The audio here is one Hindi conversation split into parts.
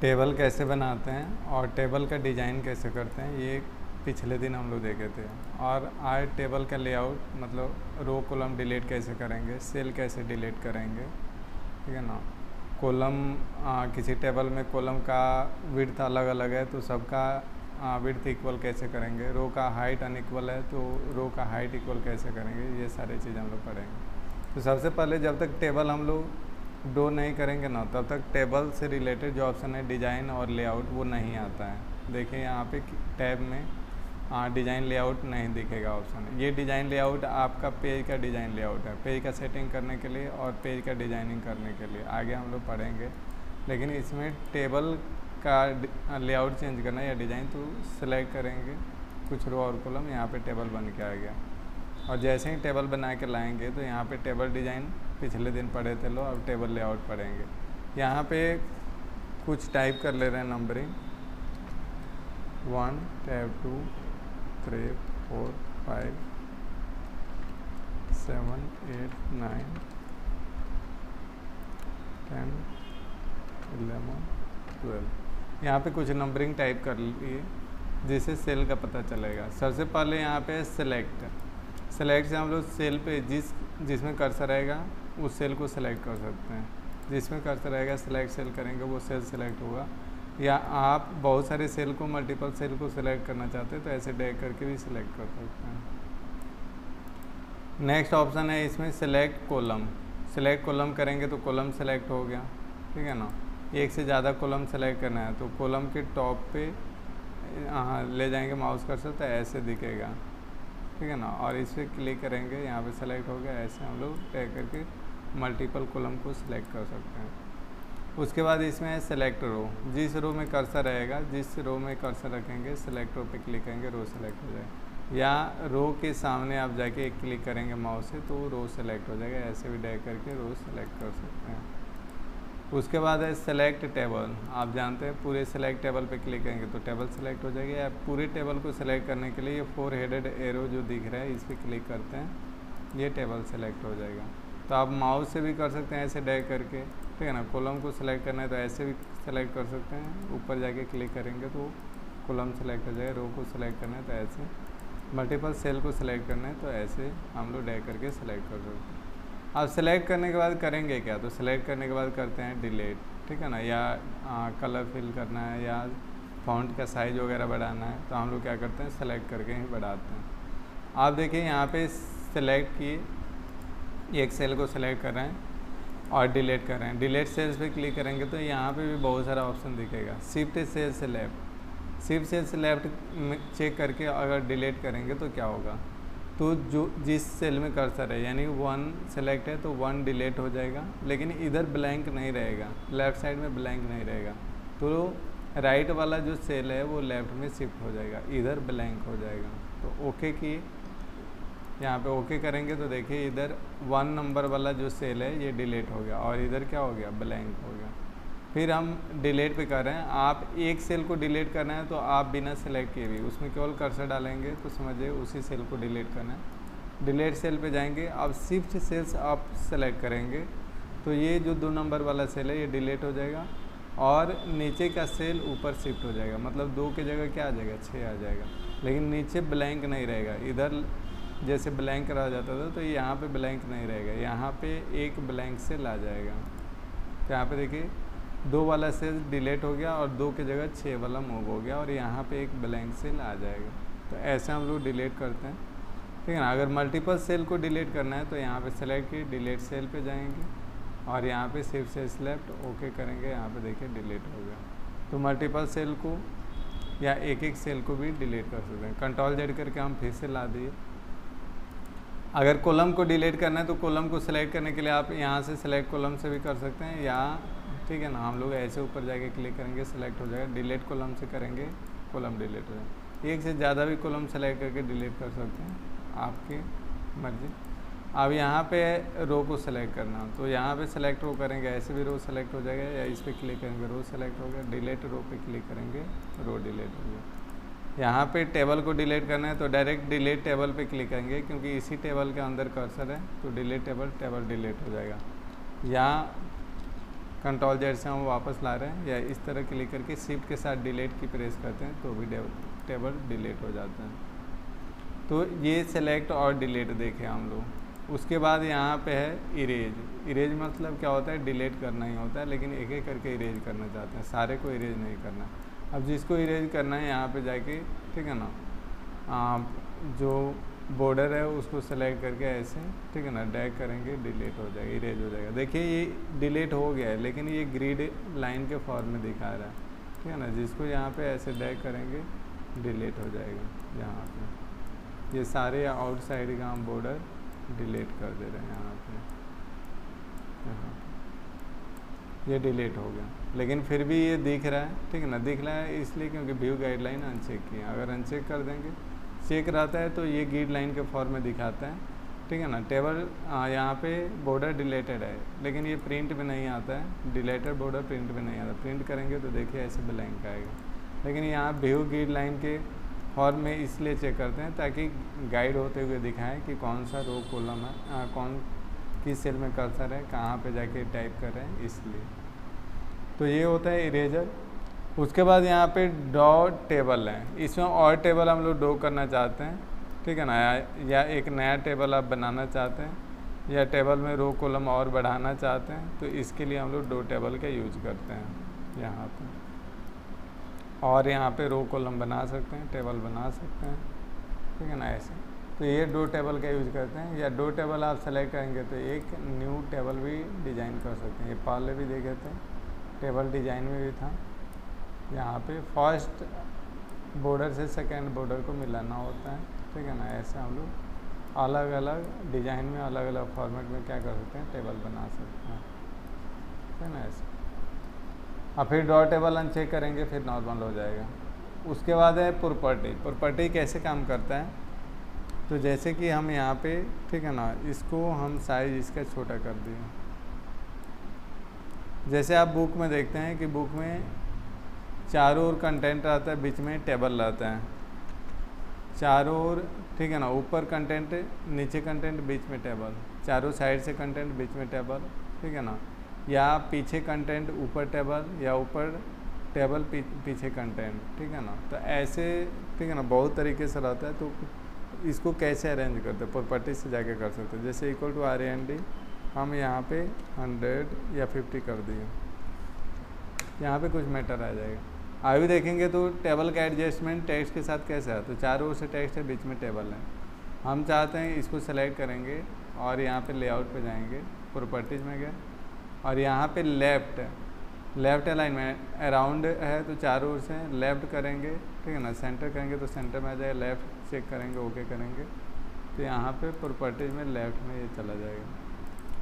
टेबल कैसे बनाते हैं और टेबल का डिज़ाइन कैसे करते हैं, ये पिछले दिन हम लोग देखे थे। और आज टेबल का लेआउट मतलब रो कॉलम डिलीट कैसे करेंगे, सेल कैसे डिलीट करेंगे, ठीक है ना। कॉलम किसी टेबल में कॉलम का विड्थ अलग अलग है तो सबका विड्थ इक्वल कैसे करेंगे, रो का हाइट अनइक्वल है तो रो का हाइट इक्वल कैसे करेंगे, ये सारी चीज़ हम लोग पढ़ेंगे। तो सबसे पहले जब तक टेबल हम लोग ड्रॉ नहीं करेंगे ना, तब तक टेबल से रिलेटेड जो ऑप्शन है डिज़ाइन और लेआउट वो नहीं आता है। देखिए यहाँ पे टैब में डिज़ाइन लेआउट नहीं दिखेगा ऑप्शन। ये डिज़ाइन लेआउट आपका पेज का डिज़ाइन लेआउट है, पेज का सेटिंग करने के लिए और पेज का डिज़ाइनिंग करने के लिए आगे हम लोग पढ़ेंगे। लेकिन इसमें टेबल का लेआउट चेंज करना या डिज़ाइन तो सिलेक्ट करेंगे कुछ रो और कॉलम, यहाँ पे टेबल बन के आ गया। और जैसे ही टेबल बना के लाएंगे तो यहाँ पे टेबल डिज़ाइन पिछले दिन पढ़े थे लो, अब टेबल लेआउट पढ़ेंगे। यहाँ पे कुछ टाइप कर ले रहे हैं नंबरिंग 1 टैब 2 3 4 5 7 8 9 10 11 12। यहाँ पे कुछ नंबरिंग टाइप कर लिए जिससे सेल का पता चलेगा। सबसे पहले यहाँ पे सेलेक्ट से हम लोग सेल पे जिसमें कर्सर रहेगा उस सेल को सिलेक्ट कर सकते हैं। जिसमें कर्सर रहेगा सिलेक्ट सेल करेंगे वो सेल सिलेक्ट होगा। या आप बहुत सारे सेल को मल्टीपल सेल को सिलेक्ट करना चाहते हैं तो ऐसे ड्रैग करके भी सिलेक्ट कर सकते हैं। नेक्स्ट ऑप्शन है इसमें सिलेक्ट कॉलम। सिलेक्ट कॉलम करेंगे तो कॉलम सेलेक्ट हो गया, ठीक है ना। एक से ज़्यादा कॉलम सेलेक्ट करना है तो कॉलम के टॉप पे ले जाएंगे माउस कर्सर तो ऐसे दिखेगा, ठीक है ना। और इस पर क्लिक करेंगे, यहाँ पे सेलेक्ट हो गया। ऐसे हम लोग ड्रैग करके मल्टीपल कॉलम को सिलेक्ट कर सकते हैं। उसके बाद इसमें है सेलेक्ट रो। जिस रो में कर्सर रहेगा, जिस रो में कर्सर रखेंगे सेलेक्ट रो पे क्लिक करेंगे, रो सेलेक्ट हो जाएगा। या रो के सामने आप जाके एक क्लिक करेंगे माउस से तो रो सेलेक्ट हो जाएगा। ऐसे भी ड्रैग करके रो सेलेक्ट कर सकते हैं। उसके बाद है सेलेक्ट टेबल। आप जानते हैं पूरे सेलेक्ट टेबल पे क्लिक करेंगे तो टेबल सेलेक्ट हो जाएगी। या पूरे टेबल को सेलेक्ट करने के लिए ये 4 हेडेड एरो जो दिख रहा है इस पर क्लिक करते हैं, ये टेबल सेलेक्ट हो जाएगा। तो आप माउस से भी कर सकते हैं ऐसे ड्रैग करके, ठीक है ना। कॉलम को सिलेक्ट करना है तो ऐसे भी सेलेक्ट कर सकते हैं, ऊपर जाके क्लिक करेंगे तो कॉलम सेलेक्ट हो जाएगा। रो को सिलेक्ट करना है तो ऐसे, मल्टीपल सेल को सिलेक्ट करना है तो ऐसे हम लोग ड्रैग करके सिलेक्ट कर सकते हैं। अब सेलेक्ट करने के बाद करेंगे क्या, तो सेलेक्ट करने के बाद करते हैं डिलीट, ठीक है ना। या कलर फिल करना है या फॉन्ट का साइज वगैरह बढ़ाना है तो हम लोग क्या करते हैं सेलेक्ट करके ही बढ़ाते हैं। आप देखिए यहाँ पे सेलेक्ट किए, एक सेल को सिलेक्ट कर रहे हैं और डिलीट कर रहे हैं। डिलीट सेल्स पे क्लिक करेंगे तो यहाँ पे भी बहुत सारा ऑप्शन दिखेगा। शिफ्ट सेल से लेफ्ट, शिफ्ट सेल से लेफ्ट चेक करके अगर डिलीट करेंगे तो क्या होगा, तो जो जिस सेल में कर्सर है यानी 1 सेलेक्ट है तो 1 डिलीट हो जाएगा, लेकिन इधर ब्लैंक नहीं रहेगा, लेफ़्ट साइड में ब्लैंक नहीं रहेगा। तो राइट वाला जो सेल है वो लेफ़्ट में शिफ्ट हो जाएगा, इधर ब्लैंक हो जाएगा। तो ओके किए, यहाँ पे ओके करेंगे तो देखिए इधर 1 नंबर वाला जो सेल है ये डिलीट हो गया और इधर क्या हो गया, ब्लैंक हो गया। फिर हम डिलीट पे कर रहे हैं। आप एक सेल को डिलीट करना है तो आप बिना सेलेक्ट किए भी उसमें केवल कर्सर डालेंगे तो समझिए उसी सेल को डिलीट करना है। डिलीट सेल पे जाएंगे, अब शिफ्ट सेल्स आप सेलेक्ट करेंगे तो ये जो 2 नंबर वाला सेल है ये डिलीट हो जाएगा और नीचे का सेल ऊपर शिफ्ट हो जाएगा। मतलब 2 की जगह क्या आ जाएगा, 6 आ जाएगा, लेकिन नीचे ब्लैंक नहीं रहेगा। इधर जैसे ब्लैंक रह जाता था तो यहाँ पे ब्लैंक नहीं रहेगा, यहाँ पे एक ब्लैंक सेल आ जाएगा। तो यहाँ पे देखिए 2 वाला सेल डिलीट हो गया और 2 की जगह 6 वाला मूव हो गया और यहाँ पे एक ब्लैंक सेल आ जाएगा। तो ऐसे हम लोग डिलीट करते हैं, ठीक है ना। अगर मल्टीपल सेल को डिलीट करना है तो यहाँ पे सेलेक्ट किए, डिलीट सेल पे जाएंगे और यहाँ पे शिफ्ट सेल लेफ्ट ओके करेंगे, यहाँ पे देखिए डिलीट हो गया। तो मल्टीपल सेल को या एक सेल को भी डिलीट कर सकते हैं। कंट्रोल जेड करके हम फिर से ला दिए। अगर कॉलम को डिलीट करना है तो कॉलम को सिलेक्ट करने के लिए आप यहाँ से सिलेक्ट कॉलम से भी कर सकते हैं, या ठीक है ना हम लोग ऐसे ऊपर जाके क्लिक करेंगे सिलेक्ट हो जाएगा। डिलीट कॉलम से करेंगे कॉलम डिलीट हो जाएगा। एक से ज़्यादा भी कॉलम सेलेक्ट करके डिलीट कर सकते हैं, आपकी मर्जी। अब यहाँ पे रो को सिलेक्ट करना तो यहाँ पे सिलेक्ट रो करेंगे, ऐसे भी रो सेलेक्ट हो जाएगा, या इस पर क्लिक करेंगे रो सेलेक्ट हो गया। डिलीट रो पे क्लिक करेंगे रो डिलीट हो गया। यहाँ पे टेबल को डिलीट करना है तो डायरेक्ट डिलीट टेबल पे क्लिक करेंगे, क्योंकि इसी टेबल के अंदर कर्सर है तो डिलीट टेबल डिलीट हो जाएगा। या कंट्रोल जेड से हम वापस ला रहे हैं, या इस तरह क्लिक करके शिफ्ट के साथ डिलीट की प्रेस करते हैं तो भी टेबल डिलीट हो जाता है। तो ये सेलेक्ट और डिलीट देखे हम लोग। उसके बाद यहाँ पे है इरेज। इरेज मतलब क्या होता है, डिलीट करना ही होता है, लेकिन एक एक करके इरेज करना चाहते हैं, सारे को इरेज नहीं करना। अब जिसको इरेज करना है यहाँ पे जाके, ठीक है ना, जो बॉर्डर है उसको सेलेक्ट करके ऐसे, ठीक है ना, ड्रैग करेंगे, डिलीट हो जाएगा, इरेज हो जाएगा। देखिए ये डिलीट हो गया है, लेकिन ये ग्रिड लाइन के फॉर्म में दिखा रहा है, ठीक है ना। जिसको यहाँ पे ऐसे ड्रैग करेंगे डिलीट हो जाएगा। यहाँ पे ये सारे आउटसाइड का हम बॉर्डर डिलीट कर दे रहे हैं यहाँ पे, ये डिलीट हो गया, लेकिन फिर भी ये दिख रहा है, ठीक है ना। दिख रहा है इसलिए क्योंकि व्यू गाइडलाइन अनचेक की है। अगर अनचेक कर देंगे, चेक रहता है तो ये गाइडलाइन के फॉर्म में दिखाता है, ठीक है ना। टेबल यहाँ पे बॉर्डर डिलीटेड है, लेकिन ये प्रिंट में नहीं आता है, डिलीटेड बॉर्डर प्रिंट में नहीं आता। प्रिंट करेंगे तो देखिए ऐसे ब्लैंक आएगा, लेकिन यहाँ व्यू गाइडलाइन के फॉर्म में इसलिए चेक करते हैं ताकि गाइड होते हुए दिखाएं कि कौन सा रो कॉलम है, कौन किस सेल में कर्सर है, कहाँ पे जाके टाइप कर रहे हैं, इसलिए। तो ये होता है इरेजर। उसके बाद यहाँ पे ड्रॉ टेबल है, इसमें और टेबल हम लोग ड्रॉ करना चाहते हैं, ठीक है ना, या एक नया टेबल आप बनाना चाहते हैं, या टेबल में रो कॉलम और बढ़ाना चाहते हैं, तो इसके लिए हम लोग ड्रॉ टेबल का यूज करते हैं यहाँ पे। और यहाँ पे रो कॉलम बना सकते हैं, टेबल बना सकते हैं, ठीक है ना, ऐसे। तो ये ड्रॉ टेबल का यूज़ करते हैं। या ड्रॉ टेबल आप सेलेक्ट करेंगे तो एक न्यू टेबल भी डिज़ाइन कर सकते हैं। ये पहले भी देखे थे, टेबल डिज़ाइन में भी था। यहाँ पे फर्स्ट बॉर्डर से सेकंड बॉर्डर को मिलाना होता है, ठीक है ना। ऐसे हम लोग अलग अलग डिज़ाइन में, अलग अलग फॉर्मेट में क्या कर सकते हैं, टेबल बना सकते हैं, ठीक है ना, ऐसे। और फिर ड्रॉ टेबल अनचेक करेंगे, फिर नॉर्मल हो जाएगा। उसके बाद है प्रॉपर्टी। प्रॉपर्टी कैसे काम करता है, तो जैसे कि हम यहाँ पे, ठीक है ना, इसको हम साइज इसका छोटा कर दिए। जैसे आप बुक में देखते हैं कि बुक में चारों ओर कंटेंट रहता है, बीच में टेबल रहता है, चारों ओर, ठीक है ना, ऊपर कंटेंट, नीचे कंटेंट, बीच में टेबल, चारों साइड से कंटेंट, बीच में टेबल, ठीक है ना। या पीछे कंटेंट, ऊपर टेबल, या ऊपर टेबल, पीछे कंटेंट, ठीक है ना। तो ऐसे, ठीक है ना, बहुत तरीके से रहता है। तो इसको कैसे अरेंज करते हैं, प्रॉपर्टी से जाके कर सकते हैं। जैसे इक्वल टू RAND हम यहाँ पे 100 या 50 कर दिए, यहाँ पे कुछ मैटर आ जाएगा। अभी देखेंगे तो टेबल का एडजस्टमेंट टेक्स्ट के साथ कैसे है, तो चारों ओर से टेक्स्ट है, बीच में टेबल है। हम चाहते हैं इसको सेलेक्ट करेंगे और यहाँ पे लेआउट पे जाएंगे, प्रॉपर्टीज में गए, और यहाँ पे लेफ़्ट अलाइनमेंट अराउंड है तो चारों ओर से लेफ़्ट करेंगे, ठीक है ना। सेंटर करेंगे तो सेंटर में आ जाएगा, लेफ़्ट चेक करेंगे, ओके करेंगे, तो यहाँ पे प्रॉपर्टीज में लेफ़्ट में ये चला जाएगा।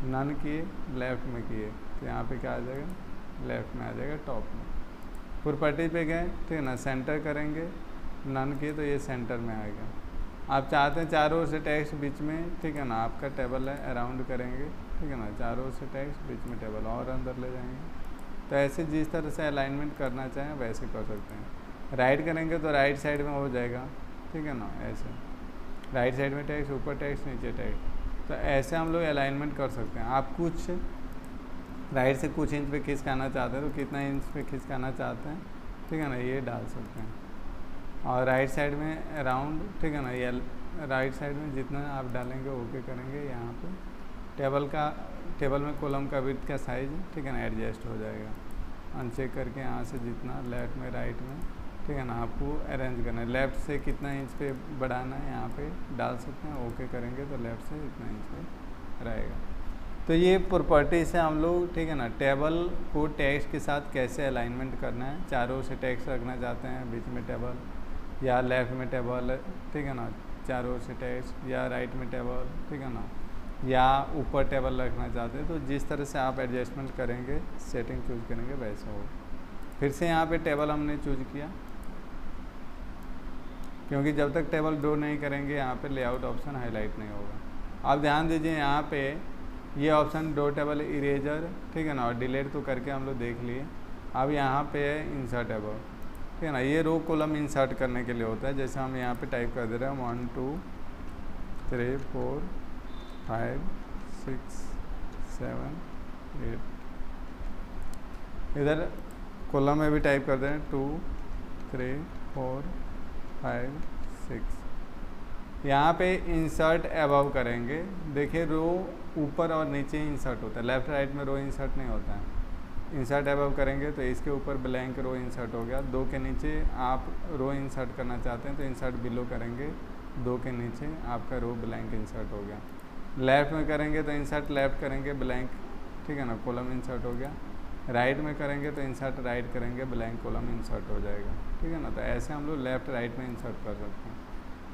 नन किए, लेफ़्ट में किए, तो यहाँ पे क्या आ जाएगा, लेफ़्ट में आ जाएगा, टॉप में। प्रॉपर्टीज पे गए, ठीक है ना, सेंटर करेंगे, नन किए तो ये सेंटर में आएगा। आप चाहते हैं चारों ओर से टेक्स्ट बीच में, ठीक है ना, आपका टेबल है, अराउंड करेंगे, ठीक है ना, चारों ओर से टेक्स्ट बीच में टेबल, और अंदर ले जाएंगे। तो ऐसे जिस तरह से अलाइनमेंट करना चाहें वैसे कर सकते हैं। राइट करेंगे तो राइट साइड में हो जाएगा, ठीक है ना, ऐसे राइट साइड में टेक्स्ट, ऊपर टेक्स्ट, नीचे टेक्स्ट। तो ऐसे हम लोग अलाइनमेंट कर सकते हैं। आप कुछ राइट से कुछ इंच पे खिसकाना चाहते हैं तो कितना इंच पे खिसकाना चाहते हैं, ठीक है ना, ये डाल सकते हैं। और राइट साइड में अराउंड, ठीक है ना, ये राइट साइड में जितना आप डालेंगे ओके करेंगे, यहाँ पे टेबल में कॉलम का विड्थ का साइज, ठीक है ना, एडजस्ट हो जाएगा। अनचेक करके यहाँ से जितना लेफ्ट में, राइट में, ठीक है ना, आपको अरेंज करना है। लेफ़्ट से कितना इंच पे बढ़ाना है यहाँ पे डाल सकते हैं, ओके करेंगे तो लेफ़्ट से इतना इंच पे रहेगा। तो ये प्रॉपर्टी से हम लोग, ठीक है ना, टेबल को टेक्स्ट के साथ कैसे अलाइनमेंट करना है। चारों से टेक्स्ट रखना चाहते हैं, बीच में टेबल, या लेफ़्ट में टेबल, ठीक है ना, चारों से टेक्स्ट, या राइट में टेबल, ठीक है ना, या ऊपर टेबल रखना चाहते हैं। तो जिस तरह से आप एडजस्टमेंट करेंगे, सेटिंग चूज करेंगे, वैसा हो। फिर से यहाँ पे टेबल हमने चूज किया, क्योंकि जब तक टेबल ड्रॉ नहीं करेंगे यहाँ पे लेआउट ऑप्शन हाईलाइट नहीं होगा। आप ध्यान दीजिए यहाँ पे ये ऑप्शन ड्रॉ टेबल इरेजर, ठीक है ना, और डिलीट तो करके हम लोग देख लिए। अब यहाँ पे है इंसर्टेबल, ठीक है ना, ये रो कॉलम इंसर्ट करने के लिए होता है। जैसे हम यहाँ पे टाइप कर दे रहे हैं 1 2 3 4 5 6 7 8, इधर कॉलम में भी टाइप कर दें 2 3 4 5 6। यहाँ पे इंसर्ट अबव करेंगे। देखिए रो ऊपर और नीचे इंसर्ट होता है, लेफ्ट राइट में रो इंसर्ट नहीं होता है। इंसर्ट अबव करेंगे तो इसके ऊपर ब्लैंक रो इंसर्ट हो गया। 2 के नीचे आप रो इंसर्ट करना चाहते हैं तो इंसर्ट बिलो करेंगे, 2 के नीचे आपका रो ब्लैंक इंसर्ट हो गया। लेफ़्ट में करेंगे तो इंसर्ट लेफ़्ट करेंगे ब्लैंक, ठीक है ना, कॉलम इंसर्ट हो गया। राइट में करेंगे तो इंसर्ट राइट करेंगे, ब्लैंक कॉलम इंसर्ट हो जाएगा, ठीक है ना। तो ऐसे हम लोग लेफ़्ट राइट में इंसर्ट कर सकते हैं।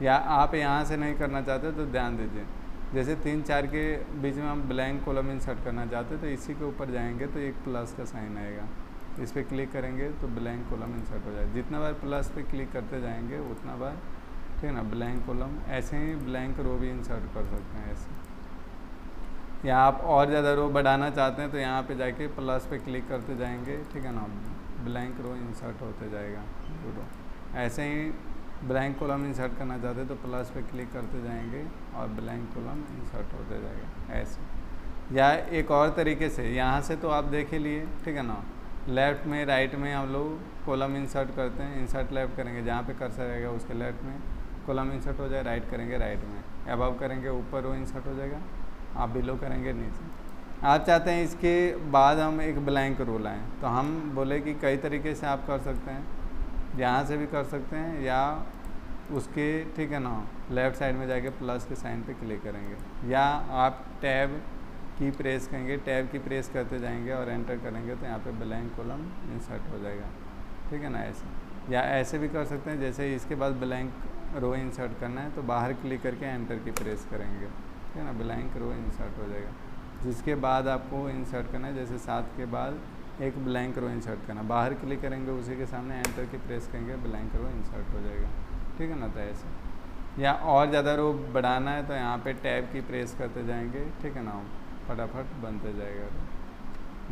या आप यहाँ से नहीं करना चाहते तो ध्यान दीजिए, जैसे 3 4 के बीच में हम ब्लैंक कॉलम इंसर्ट करना चाहते हैं तो इसी के ऊपर जाएंगे तो एक प्लस का साइन आएगा, इस पर क्लिक करेंगे तो ब्लैंक कॉलम इंसर्ट हो जाएगा। जितना बार प्लस पे क्लिक करते जाएंगे उतना बार, ठीक है ना, ब्लैंक कॉलम। ऐसे ही ब्लैंक रो भी इंसर्ट कर सकते हैं ऐसे। या आप और ज़्यादा रो बढ़ाना चाहते हैं तो यहाँ पे जाके प्लस पे क्लिक करते जाएंगे, ठीक है ना, ब्लैंक रो इंसर्ट होते जाएगा रो। ऐसे ही ब्लैंक कॉलम इंसर्ट करना चाहते हैं तो प्लस पे क्लिक करते जाएंगे और ब्लैंक कॉलम इंसर्ट होते जाएगा ऐसे। या एक और तरीके से, यहाँ से तो आप देख ही लिए, ठीक है ना, लेफ़्ट में राइट में हम लोग कॉलम इंसर्ट करते हैं। इंसर्ट लेफ़्ट करेंगे, जहाँ पे कर्सर रहेगा उसके लेफ़्ट में कॉलम इंसर्ट हो जाए, राइट करेंगे राइट में, अबव करेंगे ऊपर रो इंसर्ट हो जाएगा, आप बिलो करेंगे नीचे। आप चाहते हैं इसके बाद हम एक ब्लैंक रो लाएँ तो हम बोले कि कई तरीके से आप कर सकते हैं, यहाँ से भी कर सकते हैं या उसके, ठीक है ना, लेफ़्ट साइड में जाके प्लस के साइन पे क्लिक करेंगे, या आप टैब की प्रेस करेंगे, टैब की प्रेस करते जाएंगे और एंटर करेंगे तो यहाँ पे ब्लैंक कॉलम इंसर्ट हो जाएगा, ठीक है ना, ऐसे। या ऐसे भी कर सकते हैं, जैसे इसके बाद ब्लैंक रो इंसर्ट करना है तो बाहर क्लिक करके एंटर की प्रेस करेंगे, ठीक है ना, ब्लैंक रो इंसर्ट हो जाएगा। जिसके बाद आपको इंसर्ट करना है, जैसे 7 के बाद एक ब्लैंक रो इंसर्ट करना, बाहर क्लिक करेंगे उसी के सामने एंटर की प्रेस करेंगे, ब्लैंक रो इंसर्ट हो जाएगा, ठीक है ना। तो ऐसे। या और ज़्यादा रो बढ़ाना है तो यहाँ पे टैब की प्रेस करते जाएंगे, ठीक है ना, फटाफट बनते जाएगा रो,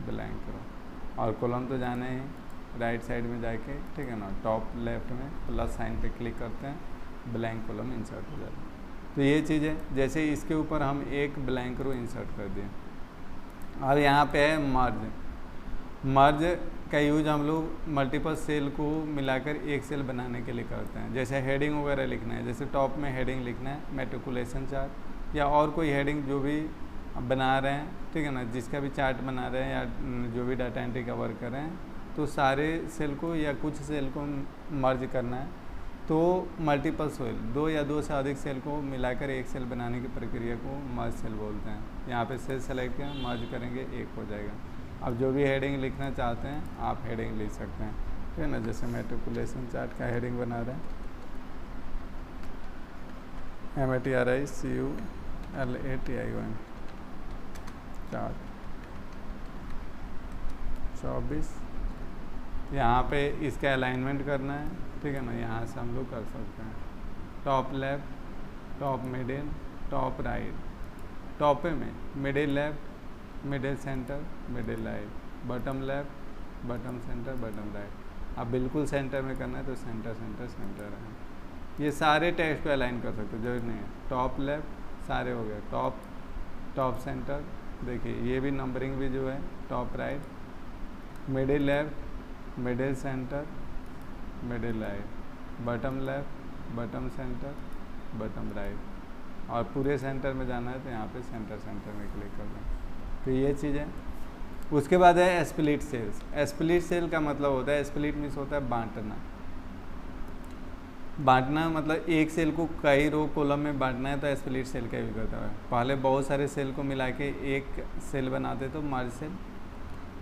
ब्लैंक रो। और कॉलम तो जाने ही राइट साइड में जाके, ठीक है ना, टॉप लेफ्ट में प्लस साइन पे क्लिक करते हैं, ब्लैंक कॉलम इंसर्ट हो जाता है। तो ये चीज़ है। जैसे इसके ऊपर हम एक ब्लैंक रो इंसर्ट कर दिए। अब यहाँ पे है मर्ज। मर्ज का यूज हम लोग मल्टीपल सेल को मिलाकर एक सेल बनाने के लिए करते हैं। जैसे हेडिंग वगैरह लिखना है, जैसे टॉप में हेडिंग लिखना है, मैट्रिकुलेशन चार्ट या और कोई हेडिंग जो भी बना रहे हैं, ठीक है ना, जिसका भी चार्ट बना रहे हैं या जो भी डाटा एंट्री का वर्क कर रहे हैं, तो सारे सेल को या कुछ सेल को मर्ज करना है तो मल्टीपल सेल, 2 या 2 से अधिक सेल को मिलाकर एक सेल बनाने की प्रक्रिया को मर्ज सेल बोलते हैं। यहाँ पे सेल सेलेक्ट किया, मर्ज करेंगे, एक हो जाएगा। अब जो भी हेडिंग लिखना चाहते हैं आप हेडिंग लिख सकते हैं, ठीक है ना। जैसे मैट्रिकुलेशन चार्ट का हेडिंग बना रहे हैं, MATRICULATION चार्ट 24। यहाँ पे इसका अलाइनमेंट करना है, ठीक है ना, यहाँ से हम लोग कर सकते हैं। Top left, top middle, top right, top में middle left, middle centre, middle right, bottom left, bottom centre, bottom right. अब बिल्कुल सेंटर में करना है तो सेंटर सेंटर सेंटर है। ये सारे टेक्स्ट को अलाइन कर सकते हो, जरूरी नहीं है। टॉप लेफ्ट सारे हो गए, टॉप टॉप सेंटर, देखिए ये भी नंबरिंग भी जो है, top right, middle left, middle centre, middle right, bottom left, bottom centre, bottom right. और पूरे सेंटर में जाना है तो यहाँ पे सेंटर सेंटर में क्लिक करना है। तो ये चीज़ है। उसके बाद है स्प्लिट सेल्स। स्प्लिट सेल का मतलब होता है, स्प्लिट मीन्स होता है बांटना। बांटना मतलब एक सेल को कई रो कॉलम में बांटना है तो स्प्लिट सेल का यूज करता है। पहले बहुत सारे सेल को मिला के एक सेल बनाते तो मर्ज सेल,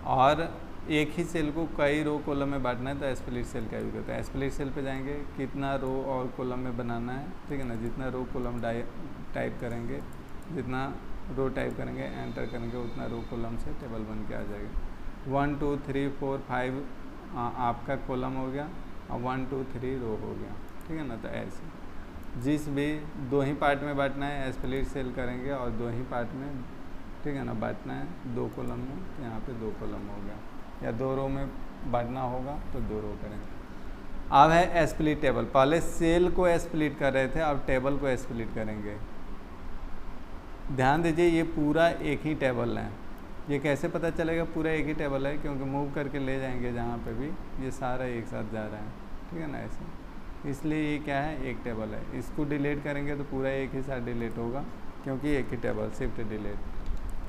और एक ही सेल को कई रो कॉलम में बांटना है तो स्प्लिट सेल का यूज करता है। स्प्लिट सेल पे जाएंगे, कितना रो और कॉलम में बनाना है, ठीक है ना, जितना रो कॉलम टाइप करेंगे, जितना रो टाइप करेंगे, एंटर करेंगे, उतना रो कॉलम से टेबल बन के आ जाएगा। 1 2 3 4 5 आपका कॉलम हो गया और 1 2 3 रो हो गया, ठीक है ना। तो ऐसे जिस भी 2 ही पार्ट में बांटना है स्प्लिट सेल करेंगे, और 2 ही पार्ट में, ठीक है ना, बांटना है 2 कॉलम में, तो यहाँ पे 2 कॉलम हो गया। या 2 रो में बांटना होगा तो 2 रो करेंगे। अब है स्प्लिट टेबल। पहले सेल को स्प्लिट कर रहे थे, अब टेबल को स्प्लिट करेंगे। ध्यान दीजिए ये पूरा एक ही टेबल है, ये कैसे पता चलेगा पूरा एक ही टेबल है, क्योंकि मूव करके ले जाएंगे जहाँ पे भी, ये सारा एक साथ जा रहा है, ठीक है ना ऐसे। इसलिए ये क्या है, एक टेबल है। इसको डिलीट करेंगे तो पूरा एक ही साथ डिलीट होगा, क्योंकि एक ही table, shift delete,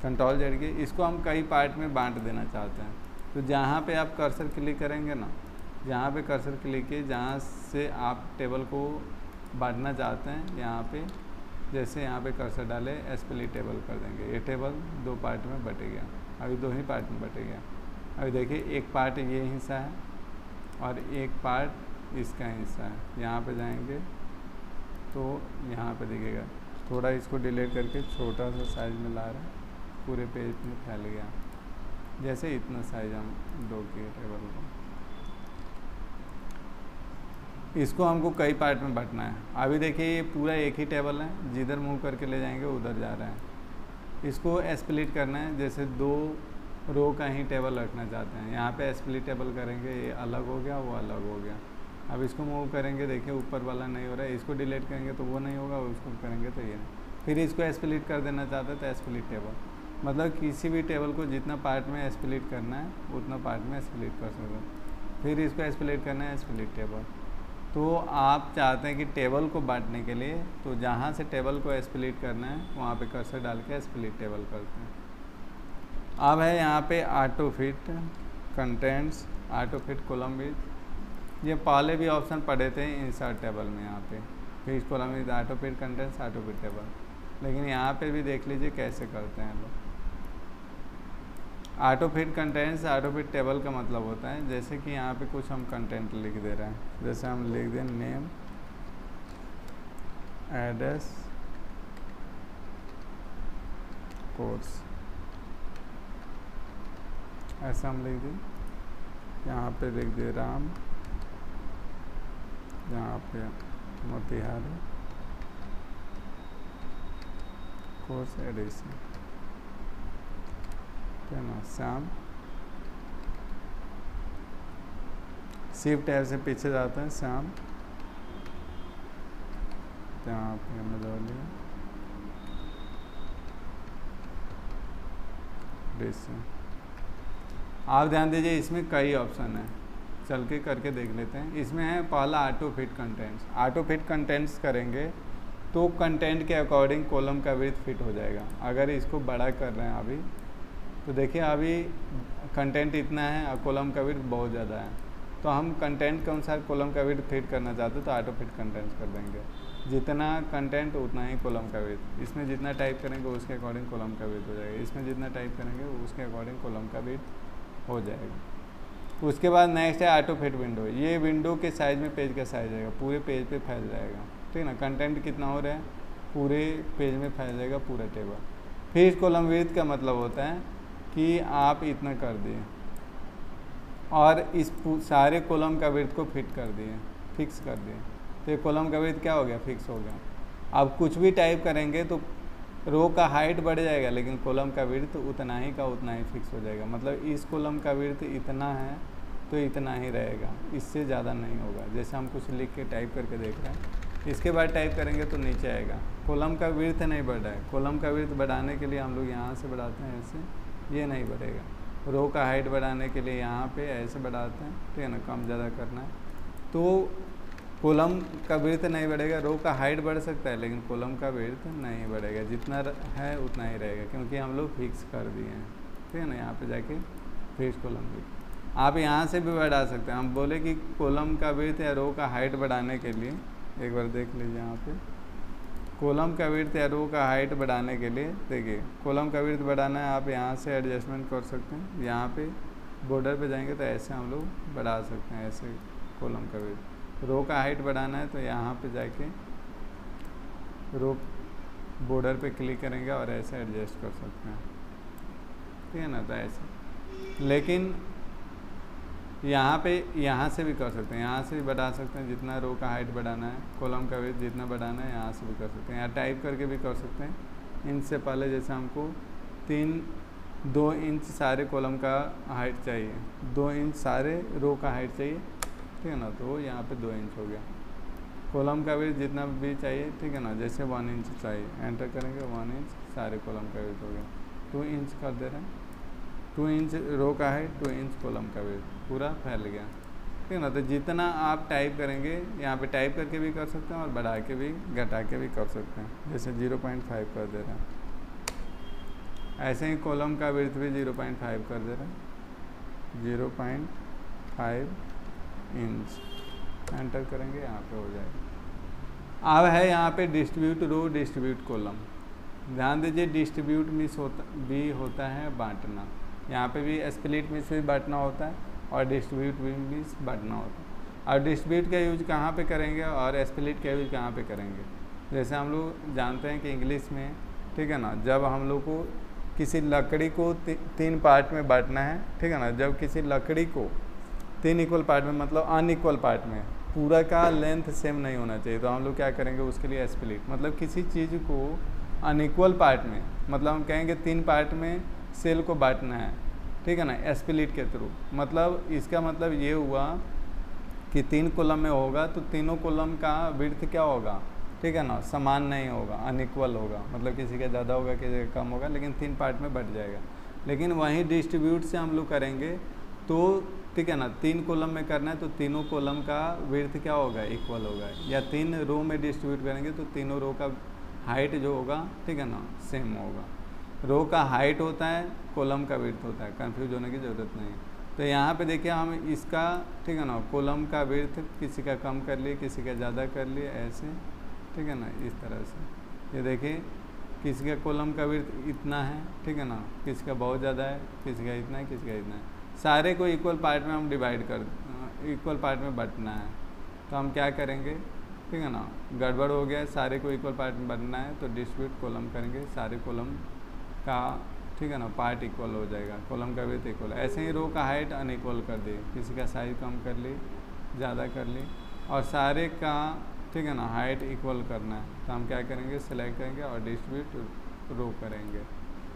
control Z के। इसको हम कई पार्ट में बांट देना चाहते हैं, तो जहाँ पे आप कर्सर क्लिक करेंगे ना, जहाँ पे कर्सर क्लिक किए, जहाँ से आप टेबल को बांटना चाहते हैं, यहाँ पे जैसे यहाँ पे कर्सर डाले स्प्लिट टेबल कर देंगे, ये टेबल 2 पार्ट में बटे गया। अभी 2 ही पार्ट में बटे गया। अभी देखिए एक पार्ट ये हिस्सा है और एक पार्ट इसका हिस्सा है। यहाँ पे जाएंगे तो यहाँ पे दिखेगा, थोड़ा इसको डिलीट करके छोटा सा साइज में ला रहे हैं, पूरे पेज में फैल गया। जैसे इतना साइज हम दो किए टेबल को, इसको हमको कई पार्ट में बांटना है। अभी देखिए ये पूरा एक ही टेबल है, जिधर मूव करके ले जाएंगे उधर जा रहा है। इसको स्प्लिट करना है, जैसे 2 रो का ही टेबल रखना चाहते हैं, यहाँ पे स्प्लिट टेबल करेंगे, ये अलग हो गया, वो अलग हो गया। अब इसको मूव करेंगे, देखिए ऊपर वाला नहीं हो रहा है, इसको डिलीट करेंगे तो वो नहीं होगा, उसको करेंगे तो ये नहीं। फिर इसको स्प्लिट कर देना चाहते हैं तो स्प्लिट टेबल, मतलब किसी भी टेबल को जितना पार्ट में स्प्लिट करना है उतना पार्ट में स्प्लिट कर सकते हैं। फिर इसको स्प्लिट करना है स्प्लिट टेबल। तो आप चाहते हैं कि टेबल को बांटने के लिए, तो जहाँ से टेबल को स्प्लिट करना है वहाँ पे कर्सर डाल के स्प्लिट टेबल करते हैं। अब है यहाँ पे auto fit contents, auto fit column width. ये पहले भी ऑप्शन पढ़े थे इंसर्ट टेबल में, यहाँ पे fit column with auto fit contents, auto fit table. लेकिन यहाँ पे भी देख लीजिए कैसे करते हैं लोग। Auto fit contents, auto fit table का मतलब होता है जैसे कि यहाँ पे कुछ हम कंटेंट लिख दे रहे हैं, जैसे हम लिख दें नेम, एड्रेस, कोर्स, ऐसा हम लिख दें। यहाँ पे लिख दे राम, यहाँ पे मोतिहारी, कोर्स एडिशन, है ना, श्याम। शिफ्ट टैब से पीछे जाते हैं, श्याम, यहाँ पे हमने जोड़ लिया, आप ध्यान दीजिए इसमें कई ऑप्शन है, चल के करके देख लेते हैं। इसमें है पहला auto fit contents. Auto fit contents करेंगे तो कंटेंट के अकॉर्डिंग कॉलम का विड्थ फिट हो जाएगा। अगर इसको बड़ा कर रहे हैं अभी, तो देखिए अभी कंटेंट इतना है और कॉलम का विड्थ बहुत ज़्यादा है, तो हम कंटेंट के अनुसार कॉलम का विड्थ फिट करना चाहते हैं तो ऑटो फिट कंटेंट्स कर देंगे। जितना कंटेंट उतना ही कॉलम का विड्थ, इसमें जितना टाइप करेंगे उसके अकॉर्डिंग कॉलम का विड्थ हो जाएगा, इसमें जितना टाइप करेंगे उसके अकॉर्डिंग कॉलम का विड्थ हो जाएगा। उसके बाद नेक्स्ट है ऑटो फिट विंडो। ये विंडो के साइज़ में पेज का साइज आएगा, पूरे पेज पे फैल जाएगा, ठीक है ना। कंटेंट कितना हो रहा है, पूरे पेज में फैल जाएगा पूरा टेबल। फिर कॉलम विड्थ का मतलब होता है कि आप इतना कर दिए और इस सारे कॉलम का विड्थ को फिट कर दिए, फिक्स कर दिए, तो ये कॉलम का विड्थ क्या हो गया, फिक्स हो गया। अब कुछ भी टाइप करेंगे तो रो का हाइट बढ़ जाएगा, लेकिन कॉलम का विड्थ उतना ही का उतना ही फिक्स हो जाएगा। मतलब इस कॉलम का विड्थ इतना है तो इतना ही रहेगा, इससे ज़्यादा नहीं होगा। जैसे हम कुछ लिख के टाइप करके देख रहे हैं, इसके बाद टाइप करेंगे तो नीचे आएगा, कॉलम का विड्थ नहीं बढ़ रहा है। कॉलम का विड्थ बढ़ाने के लिए हम लोग यहाँ से बढ़ाते हैं, ऐसे, ये नहीं बढ़ेगा। रो का हाइट बढ़ाने के लिए यहाँ पे ऐसे बढ़ाते हैं, ठीक है ना, कम ज़्यादा करना है तो कॉलम का विड्थ नहीं बढ़ेगा। रो का हाइट बढ़ सकता है लेकिन कॉलम का विड्थ नहीं बढ़ेगा, जितना है उतना ही रहेगा, क्योंकि हम लोग फिक्स कर दिए हैं, ठीक है ना। यहाँ पे जाके फिक्स कॉलम विड्थ आप यहाँ से भी बढ़ा सकते हैं। हम बोले कि कॉलम का विड्थ या रो का हाइट बढ़ाने के लिए, एक बार देख लीजिए यहाँ पे, कॉलम का विड्थ या रो का हाइट बढ़ाने के लिए, देखिए कॉलम का विड्थ बढ़ाना है, आप यहाँ से एडजस्टमेंट कर सकते हैं। यहाँ पे बॉर्डर पे जाएंगे तो ऐसे हम लोग बढ़ा सकते हैं, ऐसे कॉलम का विड्थ। रो का हाइट बढ़ाना है तो यहाँ पे जाके रो बॉर्डर पे क्लिक करेंगे और ऐसे एडजस्ट कर सकते हैं, ठीक है ना, तो ऐसे। लेकिन यहाँ पे यहाँ से भी कर सकते हैं, यहाँ से भी बढ़ा सकते हैं, जितना रो का हाइट बढ़ाना है, कॉलम का विड्थ जितना बढ़ाना है यहाँ से भी कर सकते हैं। यहाँ टाइप करके भी कर सकते हैं। इनसे पहले जैसे हमको 2 इंच सारे कॉलम का हाइट चाहिए, 2 इंच सारे रो का हाइट चाहिए, ठीक है ना, तो यहाँ पे 2 इंच हो गया। कॉलम का विड्थ जितना भी चाहिए, ठीक है ना, जैसे 1 इंच चाहिए, एंटर करेंगे 1 इंच सारे कॉलम का विड्थ हो गया। 2 इंच कर दे रहे हैं, 2 इंच रो का है, 2 इंच कॉलम का विड्थ, पूरा फैल गया, ठीक है ना। तो जितना आप टाइप करेंगे, यहाँ पे टाइप करके भी कर सकते हैं और बढ़ा के भी घटा के भी कर सकते हैं। जैसे 0.5 कर दे रहे हैं, ऐसे ही कॉलम का विड्थ भी 0.5 कर दे रहे हैं, 0.5 इंच, एंटर करेंगे, यहाँ पे हो जाएगा। अब है यहाँ पे डिस्ट्रीब्यूट रो, डिस्ट्रीब्यूट कॉलम। ध्यान दीजिए, डिस्ट्रीब्यूट मीन्स होता है बांटना, यहाँ पे भी स्प्लिट मीन्स भी बांटना होता है और डिस्ट्रीब्यूट मीन्स बांटना होता है। और डिस्ट्रीब्यूट का यूज कहाँ पे करेंगे और स्प्लिट का यूज कहाँ पे करेंगे? जैसे हम लोग जानते हैं कि इंग्लिश में, ठीक है ना, जब हम लोग को किसी लकड़ी को 3 पार्ट में बांटना है, ठीक है ना, जब किसी लकड़ी को 3 इक्वल पार्ट में, मतलब अनइक्वल पार्ट में, पूरा का लेंथ सेम नहीं होना चाहिए, तो हम लोग क्या करेंगे उसके लिए स्प्लिट। मतलब किसी चीज़ को अनइक्वल पार्ट में, मतलब हम कहेंगे 3 पार्ट में सेल को बांटना है, ठीक है ना, स्प्लिट के थ्रू। मतलब इसका मतलब ये हुआ कि 3 कॉलम में होगा तो तीनों कॉलम का विड्थ क्या होगा, ठीक है ना, समान नहीं होगा, अनइक्वल होगा, मतलब किसी का ज़्यादा होगा किसी का कम होगा, लेकिन 3 पार्ट में बट जाएगा। लेकिन वहीं डिस्ट्रीब्यूट से हम लोग करेंगे तो, ठीक है ना, 3 कॉलम में करना है तो तीनों कॉलम का विड्थ क्या होगा, इक्वल होगा। या 3 रो में डिस्ट्रीब्यूट करेंगे तो तीनों रो का हाइट जो होगा, ठीक है ना, सेम होगा। रो का हाइट होता है, कॉलम का विड्थ होता है, कंफ्यूज होने की ज़रूरत नहीं है। तो यहाँ पे देखिए हम इसका, ठीक है ना, कॉलम का विड्थ किसी का कम कर लिए, किसी का ज़्यादा कर लिए, ऐसे, ठीक है ना, इस तरह से। ये देखिए किसी का कॉलम का विड्थ इतना है, ठीक है ना, किसी का बहुत ज़्यादा है, किसी का इतना है, किसी का इतना है। सारे को इक्वल पार्ट में हम डिवाइड कर, इक्वल पार्ट में बांटना है। तो हम क्या करेंगे, ठीक है ना, गड़बड़ हो गया, सारे को इक्वल पार्ट में बांटना है तो डिस्ट्रीब्यूट कॉलम करेंगे, सारे कॉलम का, ठीक है ना, पार्ट इक्वल हो जाएगा, कॉलम का विड्थ इक्वल। ऐसे ही रो का हाइट अनइक्वल कर दी, किसी का साइज कम कर ली, ज़्यादा कर ली, और सारे का, ठीक है ना, हाइट इक्वल करना है। तो हम क्या करेंगे, सिलेक्ट करेंगे और डिस्ट्रीब्यूट रो करेंगे,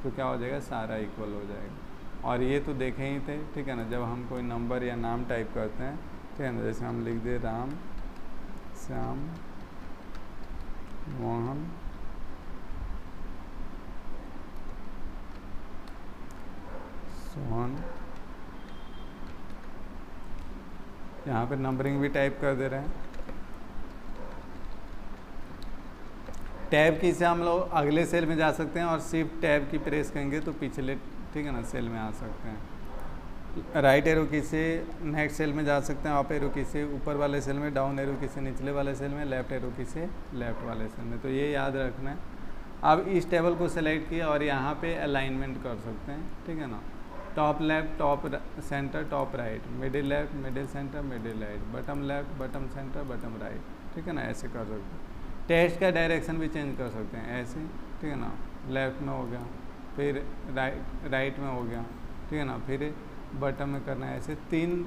तो क्या हो जाएगा, सारा इक्वल हो जाएगा। और ये तो देखे ही थे, ठीक है ना, जब हम कोई नंबर या नाम टाइप करते हैं, ठीक है ना, जैसे हम लिख दे राम, श्याम, मोहन, सोहन, यहाँ पे नंबरिंग भी टाइप कर दे रहे हैं। टैब की से हम लोग अगले सेल में जा सकते हैं और शिफ्ट टैब की प्रेस करेंगे तो पिछले, ठीक है ना, सेल में आ सकते हैं। राइट एरो की से नेक्स्ट सेल में जा सकते हैं, अप एरो की से ऊपर वाले सेल में, डाउन एरो की से निचले वाले सेल में, लेफ्ट एरो की से लेफ्ट वाले सेल में। तो ये याद रखना है। अब इस टेबल को सेलेक्ट किया और यहाँ पे अलाइनमेंट कर सकते हैं, ठीक है ना, top left, top centre, top right, middle left, middle centre, middle right, bottom left, bottom centre, bottom right, ठीक है ना, ऐसे कर सकते हैं। टेक्स्ट का डायरेक्शन भी चेंज कर सकते हैं, ऐसे, ठीक है ना, लेफ्ट में हो गया, फिर राइट में हो गया, ठीक है ना, फिर बटन में करना है। ऐसे 3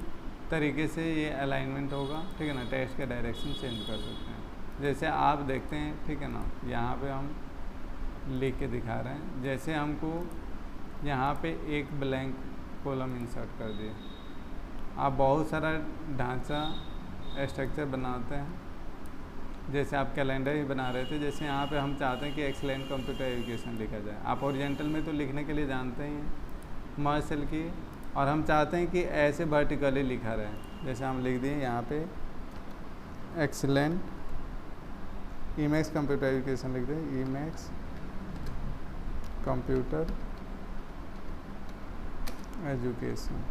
तरीके से ये अलाइनमेंट होगा, ठीक है ना। टेक्स्ट का डायरेक्शन चेंज कर सकते हैं, जैसे आप देखते हैं, ठीक है ना, यहाँ पे हम लिख के दिखा रहे हैं। जैसे हमको यहाँ पे एक ब्लैंक कॉलम इंसर्ट कर दिए, आप बहुत सारा ढांचा स्ट्रक्चर बनाते हैं, जैसे आप कैलेंडर ही बना रहे थे। जैसे यहाँ पे हम चाहते हैं कि एक्सीलेंट कंप्यूटर एजुकेशन लिखा जाए, आप ओरिजेंटल में तो लिखने के लिए जानते ही हैं मर्ज सेल की, और हम चाहते हैं कि ऐसे वर्टिकली लिखा रहे। जैसे हम लिख दिए यहाँ पे एक्सीलेंट ईमैक्स कंप्यूटर एजुकेशन लिख दें, ईमैक्स कंप्यूटर एजुकेशन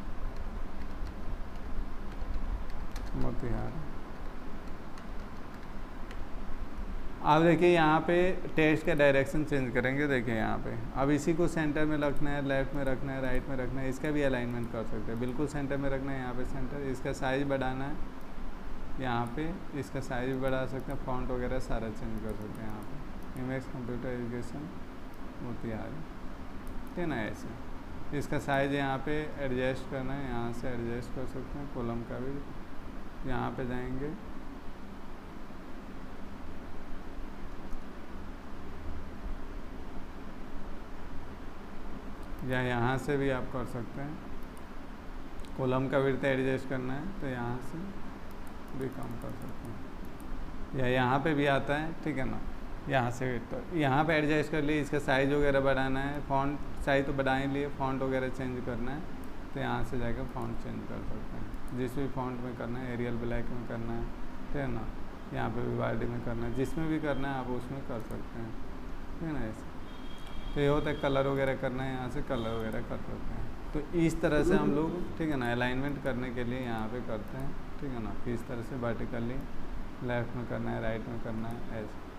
मोतिहारी। अब देखिए यहाँ पे टेक्स्ट का डायरेक्शन चेंज करेंगे। देखिए यहाँ पे अब इसी को सेंटर में रखना है, लेफ्ट में रखना है, राइट में रखना है, इसका भी अलाइनमेंट कर सकते हैं। बिल्कुल सेंटर में रखना है, यहाँ पे सेंटर, इसका साइज बढ़ाना है, यहाँ पे इसका साइज भी बढ़ा सकते हैं, फॉन्ट वगैरह सारा चेंज कर सकते हैं। यहाँ पे ईमैक्स कंप्यूटर एजुकेशन मोतिहारी, ठीक है ना, ऐसे इसका साइज यहाँ पे एडजस्ट करना है, यहाँ से एडजस्ट कर सकते हैं। कॉलम का भी यहाँ पे जाएंगे, या यहाँ से भी आप कर सकते हैं। कॉलम का विड्थ एडजस्ट करना है तो यहाँ से भी कम कर सकते हैं, या यहाँ पे भी आता है, ठीक है ना, यहाँ से। तो यहाँ पे एडजस्ट कर लिए, इसका साइज वगैरह बढ़ाना है, साइज तो बढ़ा ही लिए, फ़ॉन्ट वगैरह चेंज करना है तो यहाँ से जाकर फ़ॉन्ट चेंज कर सकते हैं, जिस भी फ़ॉन्ट में करना है, एरियल ब्लैक में करना है, ठीक है ना, यहाँ पे विवार्डी में करना है, जिसमें भी करना है आप उसमें कर सकते हैं, ठीक है ना। ऐसे तो ये होता है कलर वगैरह करना है, यहाँ से कलर वगैरह कर सकते हैं। तो इस तरह से हम लोग, ठीक है ना, अलाइनमेंट करने के लिए यहाँ पे करते हैं, ठीक है ना, कि इस तरह से वर्टिकली लेफ्ट में करना है, राइट में करना है, ऐसे।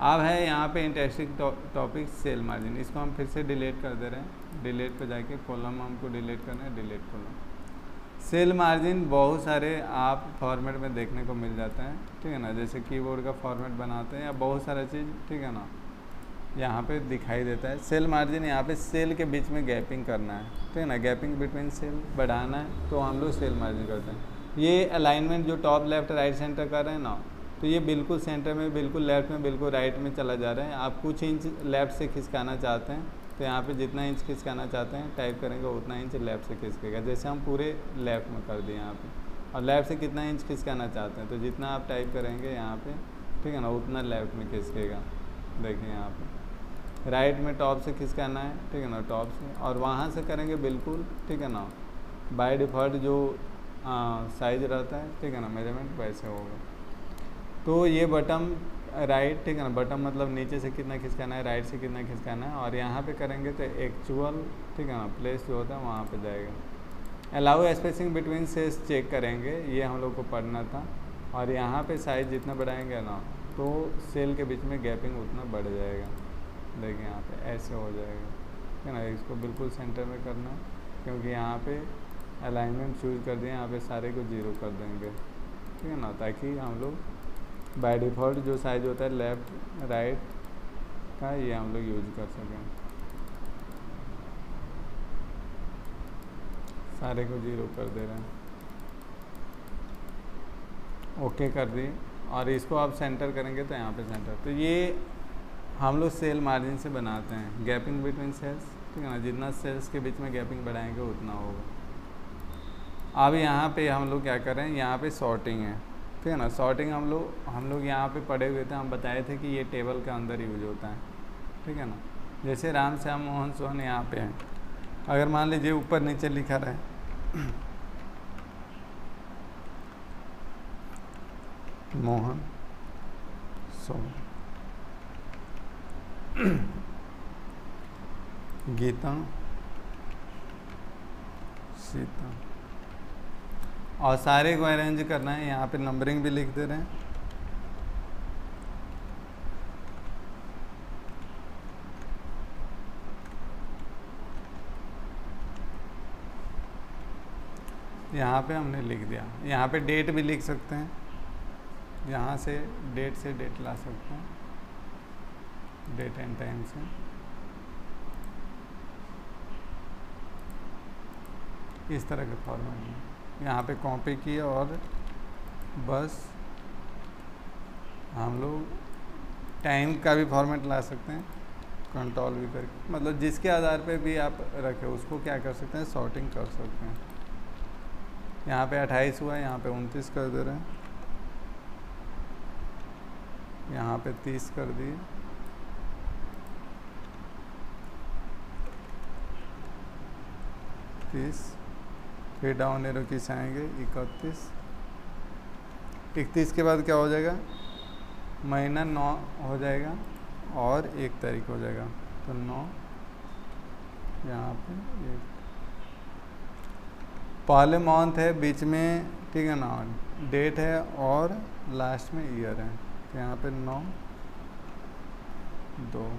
अब है यहाँ पे इंटरेस्टिंग टॉपिक सेल मार्जिन, इसको हम फिर से डिलीट कर दे रहे हैं। डिलीट पे जाके कॉलम हमको डिलीट करना है, डिलीट कॉलम। सेल मार्जिन बहुत सारे आप फॉर्मेट में देखने को मिल जाता है, ठीक है ना, जैसे कीबोर्ड का फॉर्मेट बनाते हैं या बहुत सारा चीज़, ठीक है ना, यहाँ पे दिखाई देता है। सेल मार्जिन यहाँ पे सेल के बीच में गैपिंग करना है, ठीक है ना, गैपिंग बिटवीन सेल बढ़ाना है तो हम लोग सेल मार्जिन करते हैं। ये अलाइनमेंट जो टॉप लेफ्ट राइट सेंटर कर रहे हैं ना, तो ये बिल्कुल सेंटर में, बिल्कुल लेफ्ट में, बिल्कुल राइट में चला जा रहा है। आप कुछ इंच लेफ़्ट से खिसकाना चाहते हैं तो यहाँ पे जितना इंच खिसकाना चाहते हैं टाइप करेंगे उतना इंच लेफ़्ट से खिसकेगा, जैसे हम पूरे लेफ़्ट में कर दिए यहाँ पे। और लेफ़्ट से कितना इंच खिसकाना चाहते हैं तो जितना आप टाइप करेंगे यहाँ पे, ठीक है ना, उतना लेफ़्ट में खिसकेगा। देखिए यहाँ पे राइट में टॉप से खिसकाना है, ठीक है ना, टॉप से, और वहाँ से करेंगे बिल्कुल, ठीक है ना, बाय डिफ़ॉल्ट जो साइज रहता है, ठीक है ना, मेजरमेंट वैसे होगा। तो ये बटन राइट, ठीक है ना, बटन मतलब नीचे से कितना खिसकाना है, राइट से कितना खिसकाना है, और यहाँ पे करेंगे तो एक्चुअल, ठीक है ना, प्लेस जो होता है वहाँ पे जाएगा। Allow spacing between cells check करेंगे, ये हम लोग को पढ़ना था। और यहाँ पे साइज जितना बढ़ाएंगे ना तो सेल के बीच में गैपिंग उतना बढ़ जाएगा। देखिए यहाँ पे ऐसे हो जाएगा, ठीक है ना। इसको बिल्कुल सेंटर में करना है क्योंकि यहाँ पे अलाइनमेंट चूज़ कर दिए, यहाँ पे सारे को 0 कर देंगे, ठीक है ना, ताकि हम लोग बाय डिफ़ॉल्ट जो साइज होता है लेफ़्ट राइट का ये हम लोग यूज कर सकें। सारे को 0 कर दे रहे हैं, ओके कर दिए। और इसको आप सेंटर करेंगे तो यहाँ पे सेंटर, तो ये हम लोग सेल मार्जिन से बनाते हैं। गैपिंग बिटवीन सेल्स, ठीक है ना, जितना सेल्स के बीच में गैपिंग बढ़ाएंगे उतना होगा। अब यहाँ पे हम लोग क्या कर रहे हैं, यहाँ पे सॉर्टिंग है, ठीक है ना। सॉर्टिंग हम लोग यहाँ पे पढ़े हुए थे, हम बताए थे कि ये टेबल के अंदर यूज होता है, ठीक है ना। जैसे राम श्याम मोहन सोहन यहाँ पे हैं, अगर मान लीजिए ऊपर नीचे लिखा रहे मोहन सोहन, गीता सीता, और सारे को अरेंज करना है। यहाँ पे नंबरिंग भी लिख दे रहे हैं। यहाँ पे हमने लिख दिया, यहाँ पे डेट भी लिख सकते हैं, यहाँ से डेट ला सकते हैं, डेट एंड टाइम से। इस तरह के फॉर्मेट में यहाँ पे कॉपी किया और बस हम लोग टाइम का भी फॉर्मेट ला सकते हैं, कंट्रोल भी करके, मतलब जिसके आधार पे भी आप रखें उसको क्या कर सकते हैं, सॉर्टिंग कर सकते हैं। यहाँ पे 28 हुआ है, यहाँ पे 29 कर दे रहे हैं, यहाँ पे 30 कर दिए, फिर डाउन एरो की आएंगे 31 के बाद क्या हो जाएगा, महीना 9 हो जाएगा और 1 तारीख हो जाएगा, तो 9 यहाँ पे 1 पहले मंथ है, बीच में, ठीक है ना, डेट है और लास्ट में ईयर है, तो यहाँ पे 9/2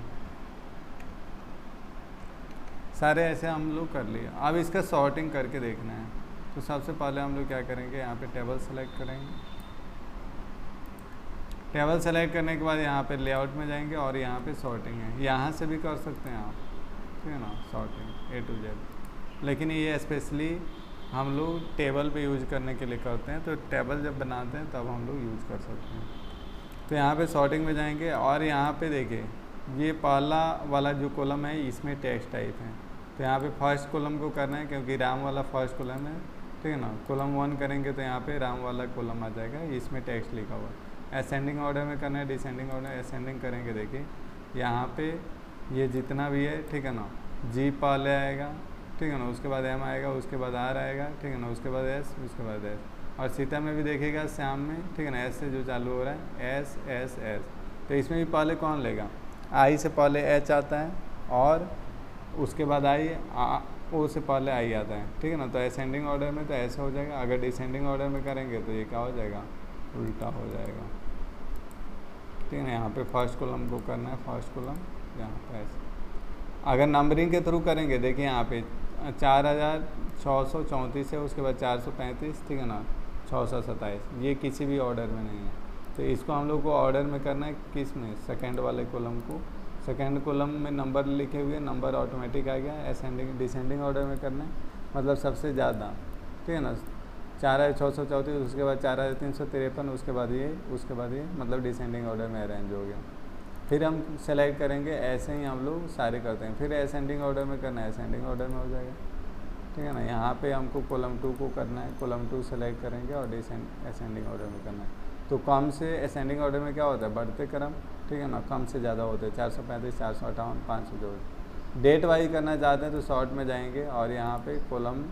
सारे ऐसे हम लोग कर लिए। अब इसका सॉर्टिंग करके देखना है, तो सबसे पहले हम लोग क्या करेंगे, यहाँ पे टेबल सेलेक्ट करेंगे। टेबल सेलेक्ट करने के बाद यहाँ पे लेआउट में जाएंगे और यहाँ पे सॉर्टिंग है, यहाँ से भी कर सकते हैं आप, ठीक है ना, सॉर्टिंग A to Z। लेकिन ये स्पेशली हम लोग टेबल पे यूज करने के लिए करते हैं, तो टेबल जब बनाते हैं तब हम लोग यूज़ कर सकते हैं। तो यहाँ पे सॉर्टिंग में जाएंगे और यहाँ पे देखिए ये पहला वाला जो कॉलम है इसमें टेक्स्ट टाइप है, तो यहाँ पे फर्स्ट कॉलम को करना है क्योंकि राम वाला फर्स्ट कॉलम है, ठीक है ना। कॉलम 1 करेंगे तो यहाँ पे राम वाला कॉलम आ जाएगा, इसमें टेक्स्ट लिखा हुआ है। असेंडिंग ऑर्डर में करना है, डिसेंडिंग ऑर्डर, असेंडिंग करेंगे, देखिए यहाँ पे ये जितना भी है, ठीक है ना, जी पहले आएगा, ठीक है ना, उसके बाद एम आएगा, उसके बाद आर आएगा, ठीक है ना, उसके बाद एस, उसके बाद एस। और सीता में भी देखिएगा श्याम में, ठीक है ना, एस से जो चालू हो रहा है एस एस एस। तो इसमें भी पहले कौन लेगा, आई से पहले एच आता है और उसके बाद आई, ओ से पहले आई आता है, ठीक है ना। तो असेंडिंग ऑर्डर में तो ऐसे हो जाएगा, अगर डिसेंडिंग ऑर्डर में करेंगे तो ये क्या हो जाएगा, उल्टा हो जाएगा, ठीक है ना। यहाँ पे फर्स्ट कॉलम को करना है, फर्स्ट कॉलम यहाँ पे ऐसे। अगर नंबरिंग के थ्रू करेंगे, देखिए यहाँ पे 4634 है, उसके बाद 435, ठीक है ना, 627, ये किसी भी ऑर्डर में नहीं है। तो इसको हम लोग को ऑर्डर में करना है, किस में, सेकेंड वाले कॉलम को। सेकेंड कॉलम में नंबर लिखे हुए, नंबर ऑटोमेटिक आ गया। असेंडिंग डिसेंडिंग ऑर्डर में करना है, मतलब सबसे ज़्यादा, ठीक है ना, 4634, उसके बाद 4353, उसके बाद ये, उसके बाद ये, मतलब डिसेंडिंग ऑर्डर में अरेंज हो गया। फिर हम सेलेक्ट करेंगे, ऐसे ही हम लोग सारे करते हैं। फिर असेंडिंग ऑर्डर में करना है, असेंडिंग ऑर्डर में हो जाएगा, ठीक है ना। यहाँ पे हमको कॉलम 2 को करना है, कॉलम 2 सेलेक्ट करेंगे और असेंडिंग ऑर्डर में करना है। तो कम से असेंडिंग ऑर्डर में क्या होता है, बढ़ते क्रम, ठीक है ना, कम से ज़्यादा होते हैं, 435, 458, 500 जो डेट वाइज करना चाहते हैं तो शॉर्ट में जाएंगे और यहाँ पे कॉलम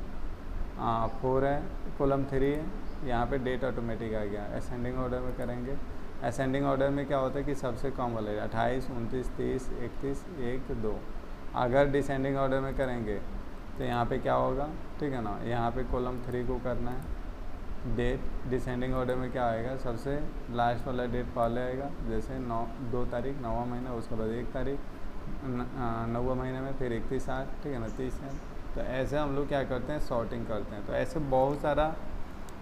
4 है, कॉलम 3 है, यहाँ पे डेट ऑटोमेटिक आ गया। असेंडिंग ऑर्डर में करेंगे, असेंडिंग ऑर्डर में क्या होता है कि सबसे कम वाले 28, 29, 30, 31, 1, 2। अगर डिसेंडिंग ऑर्डर में करेंगे तो यहाँ पे क्या होगा, ठीक है ना, यहाँ पे कॉलम 3 को करना है, डेट। डिसेंडिंग ऑर्डर में क्या आएगा, सबसे लास्ट वाला डेट पहले आएगा, जैसे 2 तारीख 9वां महीना, उसके बाद 1 तारीख 9वां महीने में, फिर 31/8, ठीक है ना, 30 है। तो ऐसे हम लोग क्या करते हैं, सॉर्टिंग करते हैं। तो ऐसे बहुत सारा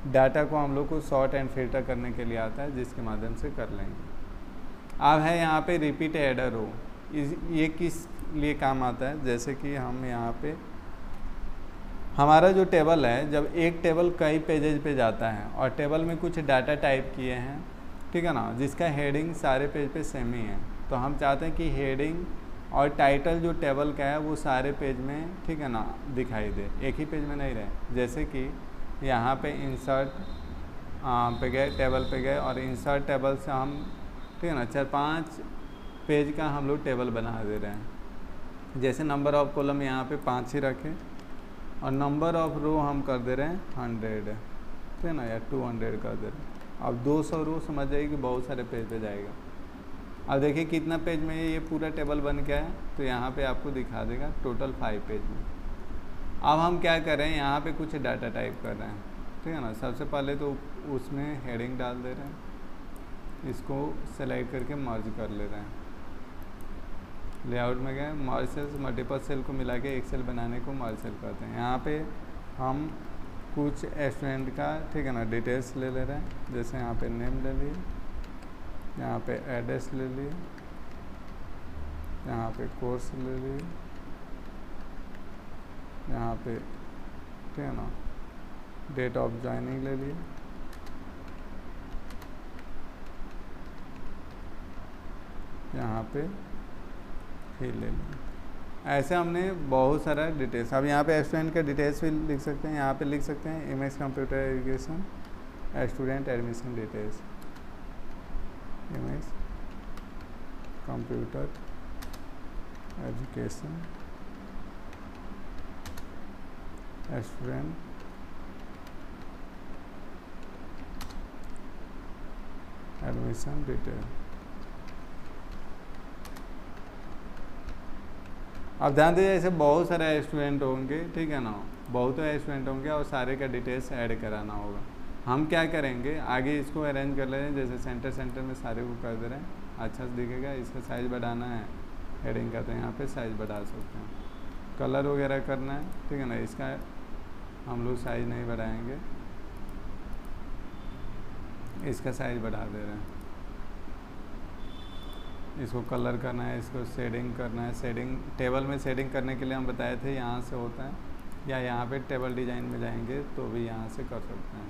डाटा को हम लोग को सॉर्ट एंड फिल्टर करने के लिए आता है, जिसके माध्यम से कर लेंगे। अब है यहाँ पे रिपीट एडर रो, ये किस लिए काम आता है, जैसे कि हम यहाँ पे हमारा जो टेबल है, जब एक टेबल कई पेजेज पे जाता है और टेबल में कुछ डाटा टाइप किए हैं, ठीक है ना, जिसका हेडिंग सारे पेज पे सेम ही है, तो हम चाहते हैं कि हेडिंग और टाइटल जो टेबल का है वो सारे पेज में, ठीक है ना, दिखाई दे, एक ही पेज में नहीं रहे। जैसे कि यहाँ पे इंसर्ट पे गए, टेबल पे गए और इंसर्ट टेबल से हम, ठीक है ना, 4-5 पेज का हम लोग टेबल बना दे रहे हैं। जैसे नंबर ऑफ कॉलम यहाँ पे 5 ही रखें और नंबर ऑफ रो हम कर दे रहे हैं 100, ठीक है ना, या 200 कर दे रहे हैं। अब 200 रो समझ जाइए कि बहुत सारे पेज पे जाएगा। अब देखिए कितना पेज में ये पूरा टेबल बन गया है, तो यहाँ पे आपको दिखा देगा टोटल 5 पेज में। अब हम क्या कर रहे हैं, यहाँ पे कुछ डाटा टाइप कर रहे हैं, ठीक है ना। सबसे पहले तो उसमें हेडिंग डाल दे रहे हैं, इसको सेलेक्ट करके मर्ज कर ले रहे हैं। लेआउट में गए, मर्ज सेल्स, मल्टीपल सेल को मिला के एक सेल बनाने को मर्ज सेल करते हैं। यहाँ पे हम कुछ स्टूडेंट का, ठीक है ना, डिटेल्स ले रहे हैं, जैसे यहाँ पे नेम ले लिए, यहाँ पे एड्रेस ले लिए, यहाँ पे कोर्स ले लिए, यहाँ पे, ठीक है ना, डेट ऑफ ज्वाइनिंग ले लिए, यहाँ पे ही ले लिए। ऐसे हमने बहुत सारा डिटेल्स। अब यहाँ पे स्टूडेंट का डिटेल्स भी लिख सकते हैं, यहाँ पे लिख सकते हैं MS computer education student admission details, MS computer education student admission detail. अब ध्यान दीजिए, ऐसे बहुत सारे स्टूडेंट होंगे, ठीक है ना, बहुत स्टूडेंट होंगे और सारे का डिटेल्स ऐड कराना होगा। हम क्या करेंगे, आगे इसको अरेंज कर ले रहे हैं, जैसे सेंटर सेंटर में सारे को कर दे रहे हैं, अच्छा से दिखेगा। इसका साइज़ बढ़ाना है हेडिंग का, तो यहाँ पे साइज़ बढ़ा सकते हैं। कलर वगैरह करना है, ठीक है ना, इसका हम लोग साइज़ नहीं बढ़ाएंगे, इसका साइज़ बढ़ा दे रहे हैं। इसको कलर करना है, इसको शेडिंग करना है। शेडिंग टेबल में शेडिंग करने के लिए हम बताए थे यहाँ से होता है, या यहाँ पे टेबल डिज़ाइन में जाएंगे तो भी यहाँ से कर सकते हैं,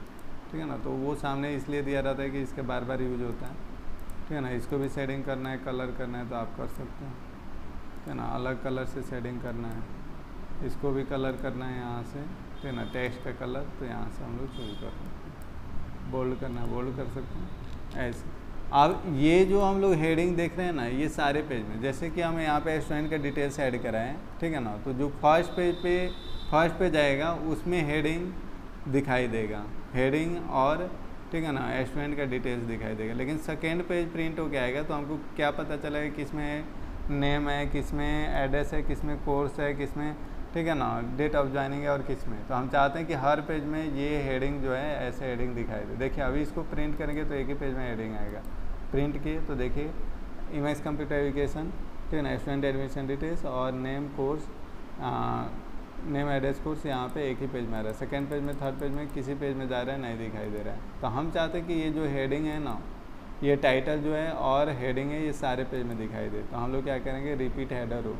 ठीक है ना। तो वो सामने इसलिए दिया रहता है कि इसके बार बार यूज होता है, ठीक है ना। इसको भी शेडिंग करना है, कलर करना है तो आप कर सकते हैं, ठीक है ना। अलग कलर से शेडिंग करना है, इसको भी कलर करना है यहाँ से, ठीक है ना। टेक्स्ट का कलर तो यहाँ से हम लोग चूज कर सकते हैं। बोल्ड करना है, बोल्ड कर सकते हैं, ऐसे अब ये जो हम लोग हेडिंग देख रहे हैं ना, ये सारे पेज में, जैसे कि हम यहाँ पे स्टूडेंट का डिटेल्स ऐड कराएं, ठीक है ना, तो जो फर्स्ट पेज आएगा उसमें हेडिंग दिखाई देगा, हेडिंग और ठीक है ना स्टूडेंट का डिटेल्स दिखाई देगा। लेकिन सेकेंड पेज प्रिंट होके आएगा तो हमको क्या पता चलेगा किस में नेम है, किस में एड्रेस है, किस में कोर्स है, किस में ठीक है ना डेट ऑफ ज्वाइनिंग है और किस में। तो हम चाहते हैं कि हर पेज में ये हेडिंग जो है ऐसे हेडिंग दिखाई दे। देखिए अभी इसको प्रिंट करेंगे तो एक ही पेज में हेडिंग आएगा। प्रिंट किए तो देखिए इमेज कंप्यूटर एजुकेशन, ठीक है ना, स्टूडेंट एडमिशन डिटेल्स और name course, name address course यहाँ पे एक ही पेज में आ रहा है। सेकेंड पेज में, थर्ड पेज में, किसी पेज में जा रहा है नहीं दिखाई दे रहा है। तो हम चाहते हैं कि ये जो हेडिंग है ना, ये टाइटल जो है और हेडिंग है ये सारे पेज में दिखाई दे। तो हम लोग क्या करेंगे, रिपीट हेडर रो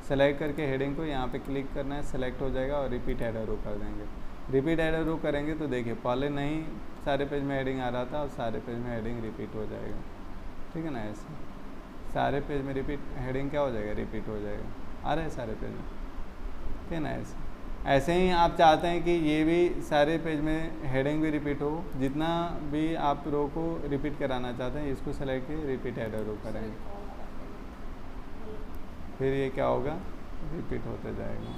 सेलेक्ट करके हेडिंग को यहाँ पे क्लिक करना है, सेलेक्ट हो जाएगा और रिपीट हेडर रो कर देंगे। रिपीट हेडर रो करेंगे तो देखिए पहले नहीं सारे पेज में हेडिंग आ रहा था और सारे पेज में हेडिंग रिपीट हो जाएगा, ठीक है ना। ऐसे सारे पेज में रिपीट हेडिंग क्या हो जाएगा, रिपीट हो जाएगा, आ रहा है सारे पेज में, ठीक है ना। ऐसे ही आप चाहते हैं कि ये भी सारे पेज में हेडिंग भी रिपीट हो, जितना भी आप रो को रिपीट कराना चाहते हैं इसको सेलेक्ट किए, रिपीट हेडर रो करेंगे, फिर ये क्या होगा, रिपीट होते जाएगा।